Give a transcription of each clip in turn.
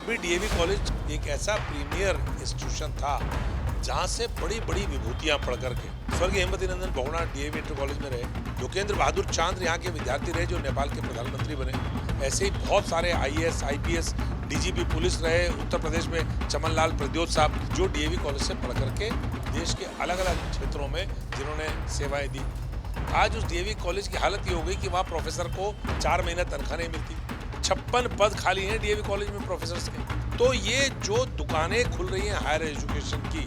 भी DAV college एक ऐसा प्रीमियर इंस्टीट्यूशन था जहां से बड़ी बड़ी विभूतियां पढ़ करके स्वर्गीय Hemvati Nandan Bahuguna DAV inter college में रहे। लोकेंद्र बहादुर चांद यहाँ के विद्यार्थी रहे जो नेपाल के प्रधानमंत्री बने। ऐसे ही बहुत सारे आईएएस आईपीएस डीजीपी पुलिस रहे। उत्तर प्रदेश में चमनलाल प्रद्योत साहब जो डीएवी कॉलेज से पढ़ करके देश के अलग अलग क्षेत्रों में जिन्होंने सेवाएं दी। आज उस डीएवी कॉलेज की हालत ये हो गई कि वहाँ प्रोफेसर को 4 महीने तनख्वाह नहीं मिलती। 56 पद खाली हैं डीएवी कॉलेज में प्रोफेसर्स के। तो ये जो दुकानें खुल रही हैं हायर एजुकेशन की,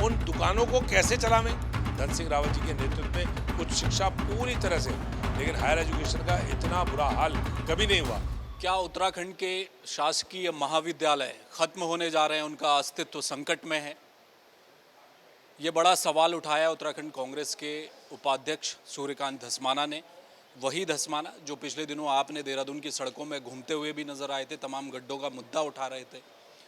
उन दुकानों को कैसे चलावें? धन सिंह रावत जी के नेतृत्व में उच्च शिक्षा पूरी तरह से, लेकिन हायर एजुकेशन का इतना बुरा हाल कभी नहीं हुआ। क्या उत्तराखंड के शासकीय महाविद्यालय खत्म होने जा रहे हैं, उनका अस्तित्व संकट में है? ये बड़ा सवाल उठाया उत्तराखंड कांग्रेस के उपाध्यक्ष सूर्यकांत धस्माना ने। वही धस्माना जो पिछले दिनों आपने देहरादून की सड़कों में घूमते हुए भी नजर आए थे, तमाम गड्ढों का मुद्दा उठा रहे थे।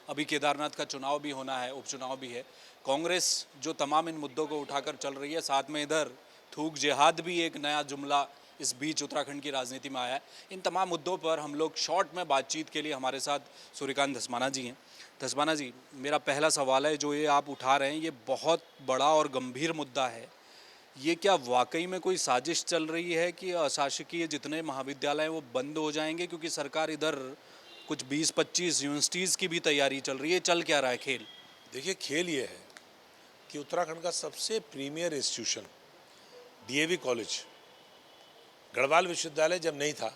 अभी केदारनाथ का चुनाव भी होना है, उपचुनाव भी है। कांग्रेस जो तमाम इन मुद्दों को उठाकर चल रही है, साथ में इधर थूक जिहाद भी एक नया जुमला इस बीच उत्तराखंड की राजनीति में आया है। इन तमाम मुद्दों पर हम लोग शॉर्ट में बातचीत के लिए हमारे साथ सूर्यकांत धस्माना जी हैं। धस्माना जी, मेरा पहला सवाल है, जो ये आप उठा रहे हैं ये बहुत बड़ा और गंभीर मुद्दा है। ये क्या वाकई में कोई साजिश चल रही है कि अशासकीय जितने महाविद्यालय हैं वो बंद हो जाएंगे? क्योंकि सरकार इधर कुछ 20-25 यूनिवर्सिटीज़ की भी तैयारी चल रही है। चल क्या रहा है खेल? देखिए, खेल ये है कि उत्तराखंड का सबसे premier institution DAV college, Garhwal विश्वविद्यालय जब नहीं था,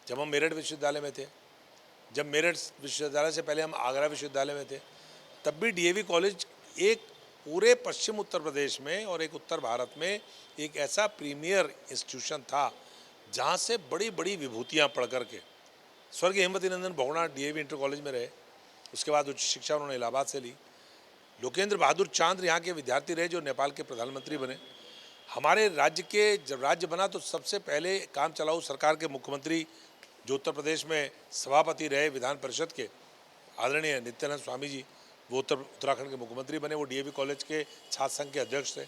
जब हम मेरठ विश्वविद्यालय में थे, जब मेरठ विश्वविद्यालय से पहले हम आगरा विश्वविद्यालय में थे, तब भी डीएवी कॉलेज एक पूरे पश्चिम उत्तर प्रदेश में और एक उत्तर भारत में एक ऐसा प्रीमियर इंस्टीट्यूशन था जहाँ से बड़ी बड़ी विभूतियाँ पढ़ करके स्वर्गीय Hemvati Nandan Bahuguna DAV inter college में रहे। उसके बाद उच्च शिक्षा उन्होंने इलाहाबाद से ली। लोकेंद्र बहादुर चांद यहाँ के विद्यार्थी रहे जो नेपाल के प्रधानमंत्री बने। हमारे राज्य के जब राज्य बना तो सबसे पहले काम चलाऊ सरकार के मुख्यमंत्री जो उत्तर प्रदेश में सभापति रहे विधान परिषद के, आदरणीय नित्यानंद स्वामी जी, वो उत्तराखंड के मुख्यमंत्री बने। वो डीएवी कॉलेज के छात्र संघ के अध्यक्ष थे।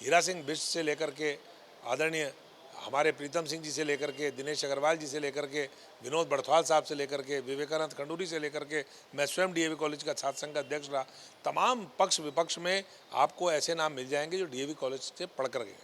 हीरा सिंह बिष्ट से लेकर के आदरणीय हमारे प्रीतम सिंह जी से लेकर के दिनेश अग्रवाल जी से लेकर के विनोद बड़थवाल साहब से लेकर के विवेकानंद खंडूरी से लेकर के मैं स्वयं डीएवी कॉलेज का छात्र संघ का अध्यक्ष रहा। तमाम पक्ष विपक्ष में आपको ऐसे नाम मिल जाएंगे जो डीएवी कॉलेज से पढ़ कर गए।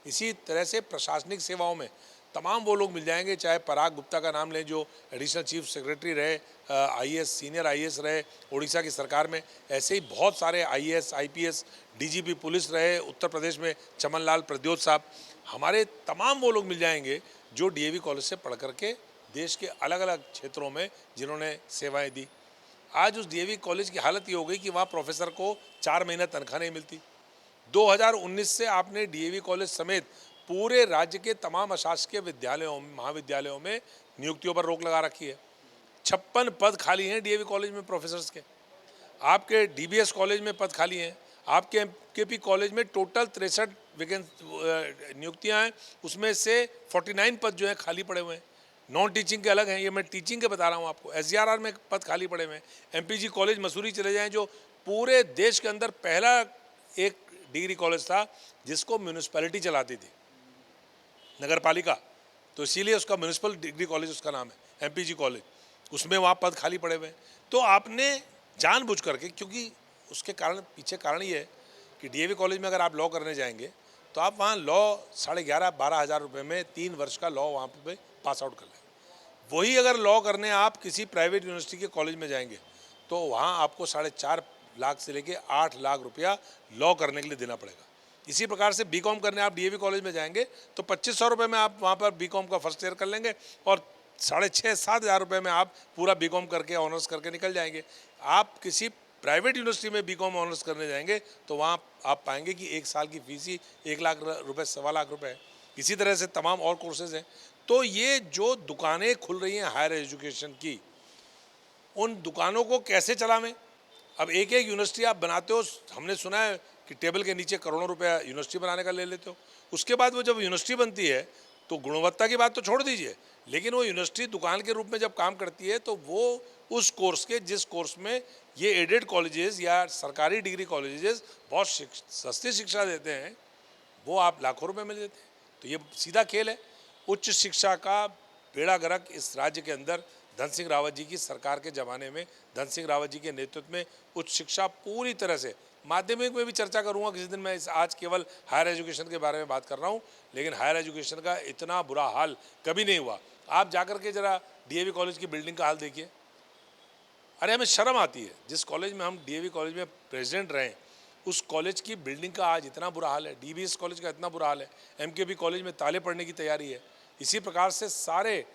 इसी तरह से प्रशासनिक सेवाओं में तमाम वो लोग मिल जाएंगे, चाहे पराग गुप्ता का नाम लें जो एडिशनल चीफ सेक्रेटरी रहे, आईएएस सीनियर आईएएस रहे उड़ीसा की सरकार में। ऐसे ही बहुत सारे आईएएस आईपीएस डीजीपी पुलिस रहे उत्तर प्रदेश में चमनलाल प्रद्योत साहब। हमारे तमाम वो लोग मिल जाएंगे जो डीएवी कॉलेज से पढ़ करके देश के अलग अलग क्षेत्रों में जिन्होंने सेवाएं दी। आज उस डीएवी कॉलेज की हालत ये हो गई कि वहाँ प्रोफेसर को 4 महीने तनख्वाह नहीं मिलती। 2019 से आपने डीएवी कॉलेज समेत पूरे राज्य के तमाम अशासकीय विद्यालयों महाविद्यालयों में नियुक्तियों पर रोक लगा रखी है। 56 पद खाली हैं डीएवी कॉलेज में प्रोफेसर्स के। आपके डीबीएस कॉलेज में पद खाली हैं। आपके एमकेपी कॉलेज में टोटल 63 नियुक्तियां हैं, उसमें से 49 पद जो हैं खाली पड़े हुए हैं। नॉन टीचिंग के अलग हैं, ये मैं टीचिंग के बता रहा हूँ आपको। एसजीआरआर में पद खाली पड़े हुए हैं। एमपीजी कॉलेज मसूरी चले जाएं जो पूरे देश के अंदर पहला एक डिग्री कॉलेज था जिसको म्यूनिसपैलिटी चलाती थी, नगर पालिका, तो इसीलिए उसका म्यूनिसिपल डिग्री कॉलेज उसका नाम है एमपीजी कॉलेज। उसमें वहाँ पद खाली पड़े हुए हैं। तो आपने जानबूझ करके, क्योंकि उसके कारण पीछे कारण ये है कि डीएवी कॉलेज में अगर आप लॉ करने जाएंगे तो आप वहाँ लॉ 11,500-12 हज़ार रुपये में 3 वर्ष का लॉ वहाँ पे पास आउट कर लें। वही अगर लॉ करने आप किसी प्राइवेट यूनिवर्सिटी के कॉलेज में जाएंगे तो वहाँ आपको 4.5 लाख से लेके 8 लाख रुपया लॉ करने के लिए देना पड़ेगा। इसी प्रकार से बीकॉम करने आप डीएवी कॉलेज में जाएंगे तो 2500 रुपये में आप वहाँ पर बीकॉम का फर्स्ट ईयर कर लेंगे और 6,500-7 हज़ार रुपये में आप पूरा बीकॉम करके ऑनर्स करके निकल जाएंगे। आप किसी प्राइवेट यूनिवर्सिटी में बीकॉम ऑनर्स करने जाएंगे तो वहाँ आप पाएंगे कि 1 साल की फीस ही 1 लाख रुपये 1.25 लाख रुपये है। इसी तरह से तमाम और कोर्सेज हैं। तो ये जो दुकानें खुल रही हैं हायर एजुकेशन की, उन दुकानों को कैसे चलावें? अब एक एक यूनिवर्सिटी आप बनाते हो, हमने सुना है कि टेबल के नीचे करोड़ों रुपया यूनिवर्सिटी बनाने का ले लेते हो। उसके बाद वो जब यूनिवर्सिटी बनती है तो गुणवत्ता की बात तो छोड़ दीजिए, लेकिन वो यूनिवर्सिटी दुकान के रूप में जब काम करती है तो वो उस कोर्स के जिस कोर्स में ये एडेड कॉलेजेस या सरकारी डिग्री कॉलेजेस बहुत सस्ती शिक्षा देते हैं, वो आप लाखों रुपए में देते हैं। तो ये सीधा खेल है। उच्च शिक्षा का बेड़ा गर्क इस राज्य के अंदर धन सिंह रावत जी की सरकार के ज़माने में, धन सिंह रावत जी के नेतृत्व में उच्च शिक्षा पूरी तरह से, माध्यमिक में भी चर्चा करूंगा किसी दिन मैं, आज केवल हायर एजुकेशन के बारे में बात कर रहा हूं, लेकिन हायर एजुकेशन का इतना बुरा हाल कभी नहीं हुआ। आप जाकर के जरा डीएवी कॉलेज की बिल्डिंग का हाल देखिए, अरे हमें शर्म आती है। जिस कॉलेज में हम डीएवी कॉलेज में प्रेसिडेंट रहे, उस कॉलेज की बिल्डिंग का आज इतना बुरा हाल है, डीबीएस कॉलेज का इतना बुरा हाल है, एमकेबी कॉलेज में ताले पड़ने की तैयारी है। इसी प्रकार से सारे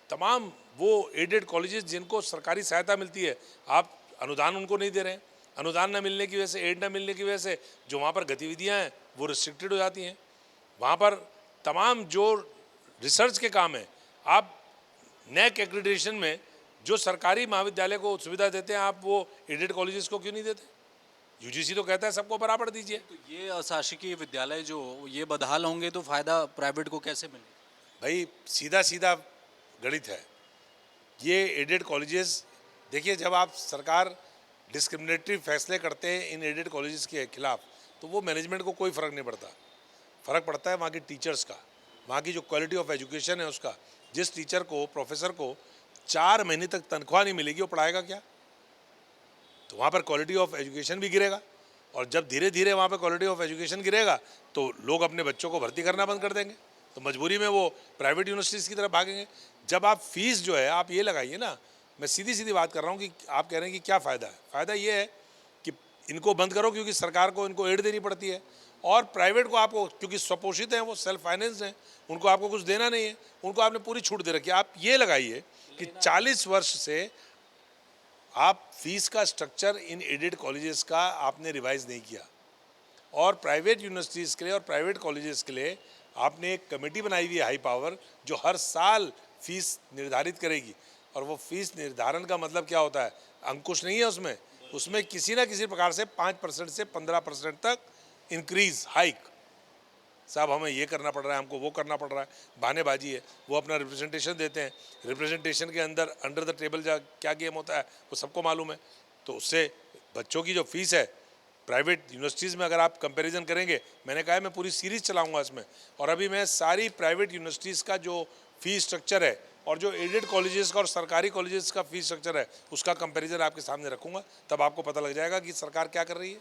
तमाम वो एडेड कॉलेजेस जिनको सरकारी सहायता मिलती है, आप अनुदान उनको नहीं दे रहे हैं। अनुदान न मिलने की वजह से, एड न मिलने की वजह से जो वहाँ पर गतिविधियाँ हैं वो रिस्ट्रिक्टेड हो जाती हैं। वहाँ पर तमाम जो रिसर्च के काम हैं, आप नैक एक्रेडिटेशन में जो सरकारी महाविद्यालय को सुविधा देते हैं, आप वो एडेड कॉलेजेस को क्यों नहीं देते? यूजीसी तो कहता है सबको बराबर दीजिए। तो ये अशासकीय विद्यालय जो ये बदहाल होंगे तो फ़ायदा प्राइवेट को कैसे मिलेगा? भाई सीधा सीधा गणित है। ये एडेड कॉलेजेस, देखिए जब आप सरकार डिस्क्रिमिनेटरी फैसले करते हैं इन एडेड कॉलेजेस के खिलाफ, तो वो मैनेजमेंट को कोई फ़र्क नहीं पड़ता। फ़र्क पड़ता है वहाँ की टीचर्स का, वहाँ की जो क्वालिटी ऑफ एजुकेशन है उसका। जिस टीचर को, प्रोफेसर को 4 महीने तक तनख्वाह नहीं मिलेगी, वो पढ़ाएगा क्या? तो वहाँ पर क्वालिटी ऑफ एजुकेशन भी गिरेगा, और जब धीरे धीरे वहाँ पर क्वालिटी ऑफ एजुकेशन गिरेगा तो लोग अपने बच्चों को भर्ती करना बंद कर देंगे, तो मजबूरी में वो प्राइवेट यूनिवर्सिटीज़ की तरफ भागेंगे। जब आप फीस जो है आप ये लगाइए ना, मैं सीधी सीधी बात कर रहा हूँ कि आप कह रहे हैं कि क्या फ़ायदा है। फ़ायदा ये है कि इनको बंद करो क्योंकि सरकार को इनको एड देनी पड़ती है, और प्राइवेट को आपको, क्योंकि स्वपोषित हैं, वो सेल्फ फाइनेंस हैं, उनको आपको कुछ देना नहीं है, उनको आपने पूरी छूट दे रखी है। आप ये लगाइए कि 40 वर्ष से आप फीस का स्ट्रक्चर इन एडेड कॉलेजेस का आपने रिवाइज नहीं किया, और प्राइवेट यूनिवर्सिटीज़ के लिए और प्राइवेट कॉलेजेस के लिए आपने एक कमेटी बनाई हुई है हाई पावर, जो हर साल फीस निर्धारित करेगी। और वो फीस निर्धारण का मतलब क्या होता है? अंकुश नहीं है उसमें, उसमें किसी ना किसी प्रकार से 5% से 15% तक इंक्रीज, हाइक। साहब हमें ये करना पड़ रहा है, हमको वो करना पड़ रहा है, बहानेबाजी है। वो अपना रिप्रेजेंटेशन देते हैं, रिप्रेजेंटेशन के अंदर अंडर द टेबल क्या गेम होता है वो सबको मालूम है। तो उससे बच्चों की जो फीस है प्राइवेट यूनिवर्सिटीज़ में अगर आप कंपैरिजन करेंगे, मैंने कहा है मैं पूरी सीरीज़ चलाऊंगा इसमें, और अभी मैं सारी प्राइवेट यूनिवर्सिटीज़ का जो फीस स्ट्रक्चर है और जो एडेड कॉलेजेस का और सरकारी कॉलेजेस का फीस स्ट्रक्चर है उसका कंपैरिजन आपके सामने रखूंगा, तब आपको पता लग जाएगा कि सरकार क्या कर रही है।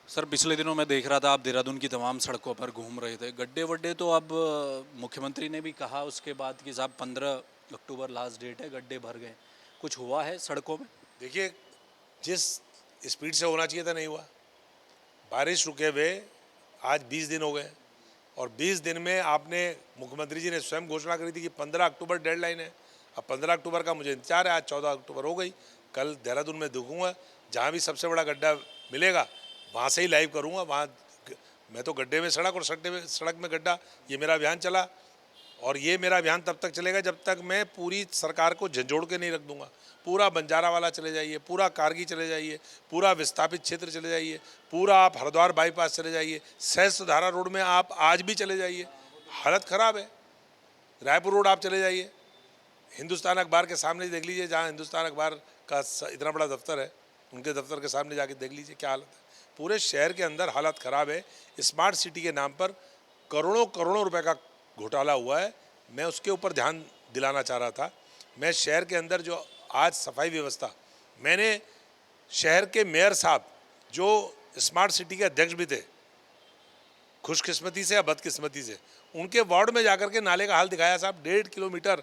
सर पिछले दिनों मैं देख रहा था आप देहरादून की तमाम सड़कों पर घूम रहे थे, गड्ढे वड्ढे तो अब मुख्यमंत्री ने भी कहा उसके बाद कि साहब 15 अक्टूबर लास्ट डेट है, गड्ढे भर गए। कुछ हुआ है सड़कों में? देखिए जिस स्पीड से होना चाहिए था नहीं हुआ। बारिश रुके हुए आज 20 दिन हो गए, और 20 दिन में आपने, मुख्यमंत्री जी ने स्वयं घोषणा करी थी कि 15 अक्टूबर डेडलाइन है। अब 15 अक्टूबर का मुझे इंतजार है, आज 14 अक्टूबर हो गई। कल देहरादून में देखूंगा, जहाँ भी सबसे बड़ा गड्ढा मिलेगा वहाँ से ही लाइव करूँगा। वहाँ मैं तो गड्ढे में सड़क और सड़क में गड्ढा, ये मेरा अभियान चला, और ये मेरा अभियान तब तक चलेगा जब तक मैं पूरी सरकार को झंझोड़ के नहीं रख दूंगा। पूरा बंजारा वाला चले जाइए, पूरा कारगी चले जाइए, पूरा विस्थापित क्षेत्र चले जाइए, पूरा आप हरिद्वार बाईपास चले जाइए, सहस्त्रधारा रोड में आप आज भी चले जाइए, हालत ख़राब है। रायपुर रोड आप चले जाइए, हिंदुस्तान अखबार के सामने देख लीजिए, जहाँ हिंदुस्तान अखबार का इतना बड़ा दफ्तर है, उनके दफ्तर के सामने जाके देख लीजिए क्या हालत है। पूरे शहर के अंदर हालत ख़राब है। स्मार्ट सिटी के नाम पर करोड़ों करोड़ों रुपए का घोटाला हुआ है। मैं उसके ऊपर ध्यान दिलाना चाह रहा था। मैं शहर के अंदर जो आज सफाई व्यवस्था, मैंने शहर के मेयर साहब जो स्मार्ट सिटी के अध्यक्ष भी थे, खुशकिस्मती से या बदकिस्मती से, उनके वार्ड में जाकर के नाले का हाल दिखाया। साहब 1.5 किलोमीटर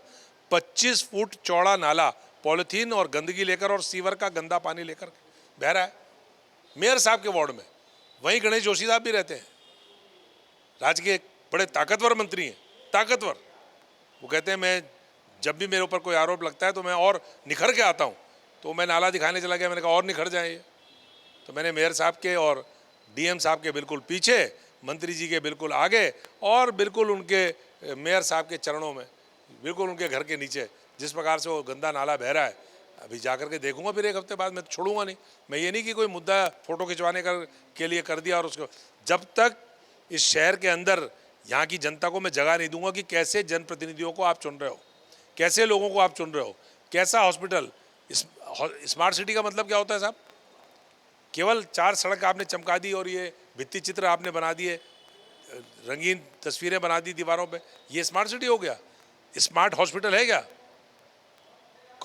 25 फुट चौड़ा नाला पॉलिथीन और गंदगी लेकर और सीवर का गंदा पानी लेकर बह रहा है मेयर साहब के वार्ड में। वहीं गणेश जोशी साहब भी रहते हैं, राज्य के बड़े ताकतवर मंत्री हैं, ताकतवर। वो कहते हैं मैं जब भी मेरे ऊपर कोई आरोप लगता है तो मैं और निखर के आता हूँ। तो मैं नाला दिखाने चला गया, मैंने कहा और निखर जाए। तो मैंने मेयर साहब के और डीएम साहब के बिल्कुल पीछे, मंत्री जी के बिल्कुल आगे, और बिल्कुल उनके मेयर साहब के चरणों में, बिल्कुल उनके घर के नीचे जिस प्रकार से वो गंदा नाला बह रहा है, अभी जाकर के देखूंगा फिर 1 हफ्ते बाद। मैं तो छोड़ूंगा नहीं। मैं ये नहीं कि कोई मुद्दा फ़ोटो खिंचवाने के लिए कर दिया और उसको, जब तक इस शहर के अंदर यहाँ की जनता को मैं जगह नहीं दूंगा कि कैसे जनप्रतिनिधियों को आप चुन रहे हो, कैसे लोगों को आप चुन रहे हो, कैसा हॉस्पिटल। स्मार्ट सिटी का मतलब क्या होता है साहब? केवल 4 सड़क आपने चमका दी और ये भित्ति चित्र आपने बना दिए, रंगीन तस्वीरें बना दी दीवारों पे, ये स्मार्ट सिटी हो गया? स्मार्ट हॉस्पिटल है क्या?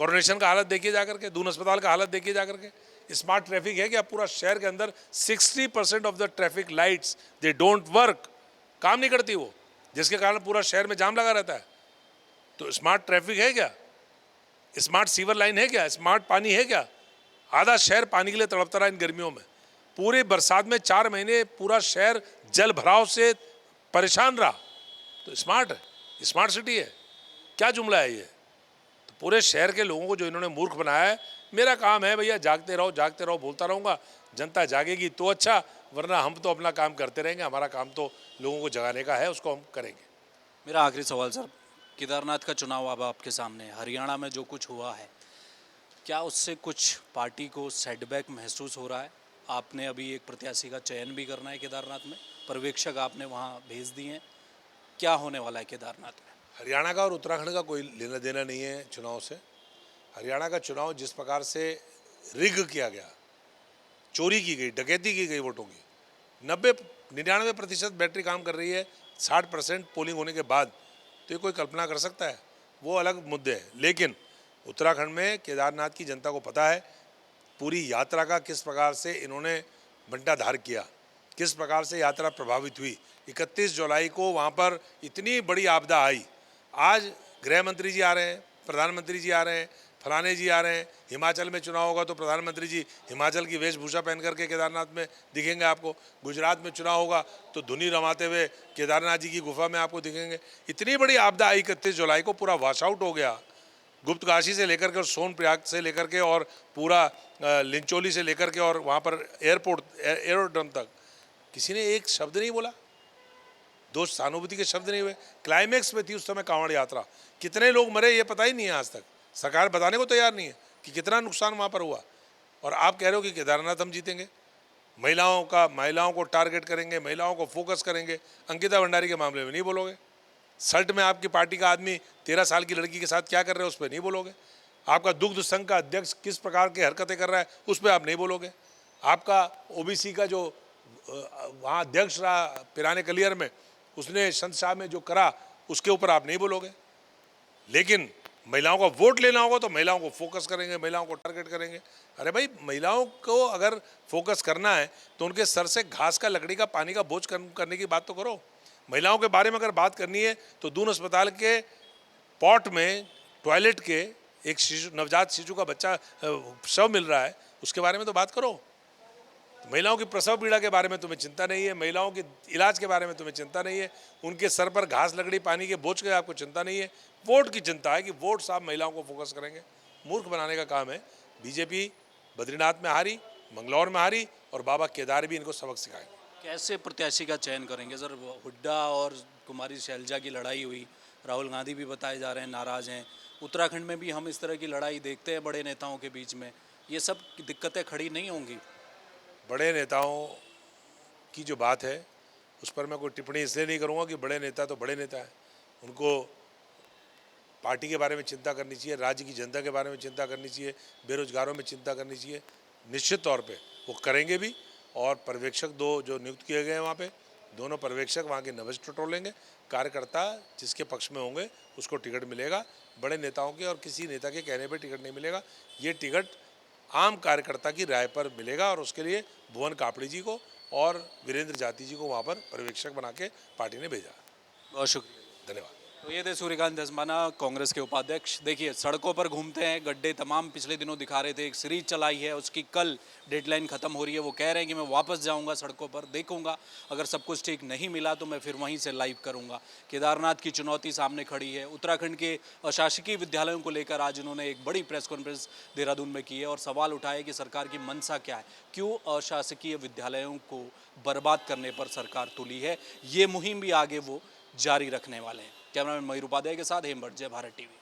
कोरोनेशन का हालत देखिए जाकर के, दून अस्पताल का हालत देखिए जाकर के। स्मार्ट ट्रैफिक है क्या? पूरा शहर के अंदर 60% of the traffic lights they don't work, काम नहीं करती वो, जिसके कारण पूरा शहर में जाम लगा रहता है। तो स्मार्ट ट्रैफिक है क्या? स्मार्ट सीवर लाइन है क्या? स्मार्ट पानी है क्या? आधा शहर पानी के लिए तड़पता रहा इन गर्मियों में। पूरे बरसात में 4 महीने पूरा शहर जल भराव से परेशान रहा। तो स्मार्ट है, स्मार्ट सिटी है क्या? जुमला है ये? तो पूरे शहर के लोगों को जो इन्होंने मूर्ख बनाया है, मेरा काम है भैया जागते रहो, बोलता रहूँगा। जनता जागेगी तो अच्छा, वरना हम तो अपना काम करते रहेंगे। हमारा काम तो लोगों को जगाने का है, उसको हम करेंगे। मेरा आखिरी सवाल सर, केदारनाथ का चुनाव अब आपके सामने है, हरियाणा में जो कुछ हुआ है, क्या उससे कुछ पार्टी को सेटबैक महसूस हो रहा है? आपने अभी एक प्रत्याशी का चयन भी करना है केदारनाथ में, पर्यवेक्षक आपने वहाँ भेज दिए हैं, क्या होने वाला है केदारनाथ में? हरियाणा का और उत्तराखंड का कोई लेना देना नहीं है चुनाव से। हरियाणा का चुनाव जिस प्रकार से रिग किया गया, चोरी की गई, डकैती की गई वोटों की, 99% बैटरी काम कर रही है 60% पोलिंग होने के बाद, तो ये कोई कल्पना कर सकता है? वो अलग मुद्दे हैं। लेकिन उत्तराखंड में केदारनाथ की जनता को पता है पूरी यात्रा का किस प्रकार से इन्होंने बंटाधार किया, किस प्रकार से यात्रा प्रभावित हुई। 31 जुलाई को वहाँ पर इतनी बड़ी आपदा आई। आज गृह मंत्री जी आ रहे हैं, प्रधानमंत्री जी आ रहे हैं, फलाने जी आ रहे हैं। हिमाचल में चुनाव होगा तो प्रधानमंत्री जी हिमाचल की वेशभूषा पहन करके केदारनाथ में दिखेंगे आपको। गुजरात में चुनाव होगा तो धुनी रमाते हुए केदारनाथ जी की गुफा में आपको दिखेंगे। इतनी बड़ी आपदा आई 31 जुलाई को, पूरा वॉश आउट हो गया। गुप्तकाशी से लेकर के और सोनप्रयाग से लेकर के और पूरा लिंचोली से लेकर के और वहाँ पर एयरोड्रम तक किसी ने एक शब्द नहीं बोला, दो सहानुभूति के शब्द नहीं हुए। क्लाइमेक्स में थी उस समय कांवड़ यात्रा। कितने लोग मरे ये पता ही नहीं है आज तक, सरकार बताने को तैयार नहीं है कि कितना नुकसान वहाँ पर हुआ। और आप कह रहे हो कि केदारनाथ हम जीतेंगे, महिलाओं को टारगेट करेंगे, महिलाओं को फोकस करेंगे। अंकिता भंडारी के मामले में नहीं बोलोगे। सल्ट में आपकी पार्टी का आदमी 13 साल की लड़की के साथ क्या कर रहे हैं उस पर नहीं बोलोगे। आपका दुग्ध संघ का अध्यक्ष किस प्रकार की हरकतें कर रहा है उस पर आप नहीं बोलोगे। आपका ओबीसी का जो वहाँ अध्यक्ष रहा पिराने कलियर में, उसने संत में जो करा उसके ऊपर आप नहीं बोलोगे। लेकिन महिलाओं का वोट लेना होगा तो महिलाओं को फोकस करेंगे, महिलाओं को टारगेट करेंगे। अरे भाई, महिलाओं को अगर फोकस करना है तो उनके सर से घास का, लकड़ी का, पानी का बोझ करने की बात तो करो। महिलाओं के बारे में अगर बात करनी है तो दून अस्पताल के पॉट में टॉयलेट के एक शिशु, नवजात शिशु का बच्चा शव मिल रहा है, उसके बारे में तो बात करो। महिलाओं की प्रसव पीड़ा के बारे में तुम्हें चिंता नहीं है, महिलाओं के इलाज के बारे में तुम्हें चिंता नहीं है, उनके सर पर घास, लकड़ी, पानी के बोझ के आपको चिंता नहीं है। वोट की चिंता है कि वोट साहब महिलाओं को फोकस करेंगे। मूर्ख बनाने का काम है। बीजेपी बद्रीनाथ में हारी, मंगलौर में हारी और बाबा केदार भी इनको सबक सिखाएंगे। कैसे प्रत्याशी का चयन करेंगे सर? हुड्डा और कुमारी शैलजा की लड़ाई हुई, राहुल गांधी भी बताए जा रहे हैं नाराज़ हैं। उत्तराखंड में भी हम इस तरह की लड़ाई देखते हैं बड़े नेताओं के बीच में, ये सब दिक्कतें खड़ी नहीं होंगी? बड़े नेताओं की जो बात है उस पर मैं कोई टिप्पणी इसलिए नहीं करूँगा कि बड़े नेता तो बड़े नेता हैं, उनको पार्टी के बारे में चिंता करनी चाहिए, राज्य की जनता के बारे में चिंता करनी चाहिए, बेरोजगारों में चिंता करनी चाहिए। निश्चित तौर पे वो करेंगे भी। और पर्यवेक्षक 2 जो नियुक्त किए गए हैं वहाँ पे, दोनों पर्यवेक्षक वहाँ के नब्ज टटोलेंगे। कार्यकर्ता जिसके पक्ष में होंगे उसको टिकट मिलेगा। बड़े नेताओं के और किसी नेता के कहने पर टिकट नहीं मिलेगा। ये टिकट आम कार्यकर्ता की राय पर मिलेगा और उसके लिए भुवन कापड़ी जी को और वीरेंद्र जाति जी को वहाँ पर पर्यवेक्षक बना के पार्टी ने भेजा। बहुत शुक्रिया, धन्यवाद। तो ये थे सूर्यकांत धस्माना, कांग्रेस के उपाध्यक्ष। देखिए, सड़कों पर घूमते हैं, गड्ढे तमाम पिछले दिनों दिखा रहे थे। एक सीरीज चलाई है, उसकी कल डेडलाइन ख़त्म हो रही है। वो कह रहे हैं कि मैं वापस जाऊंगा सड़कों पर, देखूंगा अगर सब कुछ ठीक नहीं मिला तो मैं फिर वहीं से लाइव करूंगा। केदारनाथ की चुनौती सामने खड़ी है। उत्तराखंड के अशासकीय विद्यालयों को लेकर आज उन्होंने एक बड़ी प्रेस कॉन्फ्रेंस देहरादून में की है और सवाल उठाए कि सरकार की मंशा क्या है, क्यों अशासकीय विद्यालयों को बर्बाद करने पर सरकार तुली है। ये मुहिम भी आगे वो जारी रखने वाले हैं। कैमरामैन मयूर उपाध्याय के साथ हेमभट्ट, जय भारत टीवी।